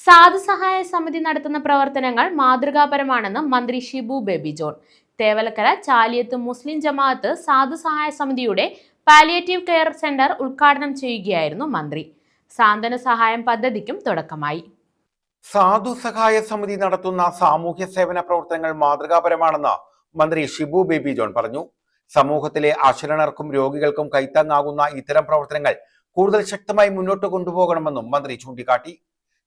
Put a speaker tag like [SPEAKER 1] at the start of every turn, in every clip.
[SPEAKER 1] സാധുസഹായ സമിതി നടത്തുന്ന പ്രവർത്തനങ്ങൾ മാതൃകാപരമാണെന്ന് മന്ത്രി ഷിബു ബേബി ജോൺ. തേവലക്കര ചാലിയത്ത് മുസ്ലിം ജമാഅത്ത് സാധുസഹായ സമിതിയുടെ പാലിയേറ്റീവ് കെയർ സെന്റർ ഉദ്ഘാടനം ചെയ്യുകയായിരുന്നു മന്ത്രി. സാന്ത്വന സഹായം പദ്ധതിക്കും തുടക്കമായി.
[SPEAKER 2] സാധുസഹായ സമിതി നടത്തുന്ന സാമൂഹ്യ സേവന പ്രവർത്തനങ്ങൾ മാതൃകാപരമാണെന്ന് മന്ത്രി ഷിബു ബേബി ജോൺ പറഞ്ഞു. സമൂഹത്തിലെ അശരണർക്കും രോഗികൾക്കും കൈത്താങ്ങാകുന്ന ഇത്തരം പ്രവർത്തനങ്ങൾ കൂടുതൽ ശക്തമായി മുന്നോട്ട് കൊണ്ടുപോകണമെന്നും മന്ത്രി ചൂണ്ടിക്കാട്ടി.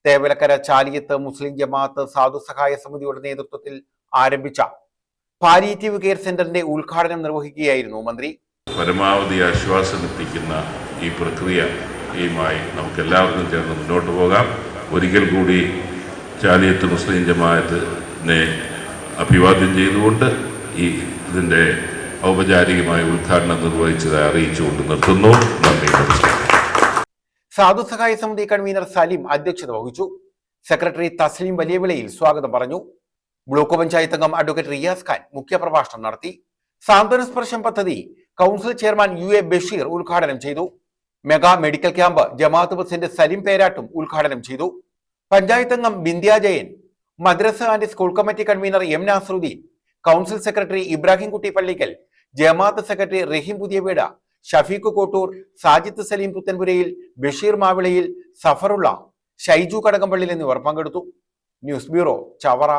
[SPEAKER 2] തേവലക്കര ചാലിയത്ത് മുസ്ലിം ജമാഅത്ത് സാധുസഹായ സമിതിയുടെ നേതൃത്വത്തിൽ ആരംഭിച്ച പാലിയേറ്റീവ് കെയർ സെന്ററിന്റെ ഉദ്ഘാടനം നിർവഹിക്കുകയായിരുന്നു മന്ത്രി.
[SPEAKER 3] പരമാവധി ആശ്വാസം എത്തിക്കുന്ന ഈ പ്രക്രിയയുമായി നമുക്ക് എല്ലാവർക്കും ചേർന്ന് മുന്നോട്ട് പോകാം. ഒരിക്കൽ കൂടി ചാലിയത്ത് മുസ്ലിം ജമാഅത്തിനെ അഭിവാദ്യം ചെയ്തുകൊണ്ട് ഇതിന്റെ ഔപചാരികമായ ഉദ്ഘാടനം നിർവഹിച്ചതായി അറിയിച്ചുകൊണ്ട് നിർത്തുന്നു. നന്ദി, നമസ്കാരം.
[SPEAKER 2] സാധുസഹായ സമിതി കൺവീനർ സലീം അധ്യക്ഷത വഹിച്ചു. സെക്രട്ടറി തസ്ലീം വലിയവിളയിൽ സ്വാഗതം പറഞ്ഞു. ബ്ലോക്ക് പഞ്ചായത്ത് അംഗം അഡ്വക്കേറ്റ് റിയാസ് ഖാൻ മുഖ്യപ്രഭാഷണം നടത്തി. സാന്ത്വന സ്പർശം പദ്ധതി കൗൺസിൽ ചെയർമാൻ UA ബഷീർ ഉദ്ഘാടനം ചെയ്തു. മെഗാ മെഡിക്കൽ ക്യാമ്പ് ജമാഅത്ത് പ്രസിഡന്റ് സലീം പേരാട്ടും ഉദ്ഘാടനം ചെയ്തു. പഞ്ചായത്ത് അംഗം ബിന്ധ്യ ജയൻ, മദ്രസ and school committee convener M Nasaruddin, council secretary Ibrahim Kutty Pallikkal, ജമാഅത്ത് സെക്രട്ടറി റഹീം പുതിയവീട്, ഷഫീഖ് കോട്ടൂർ, സാജിദ് സലീം പുത്തൻപുരയിൽ, ബഷീർ മാവിളയിൽ, സഫറുള്ള, ഷൈജു കടകംപള്ളിൽ എന്നിവർ പങ്കെടുത്തു. News bureau, Chavara.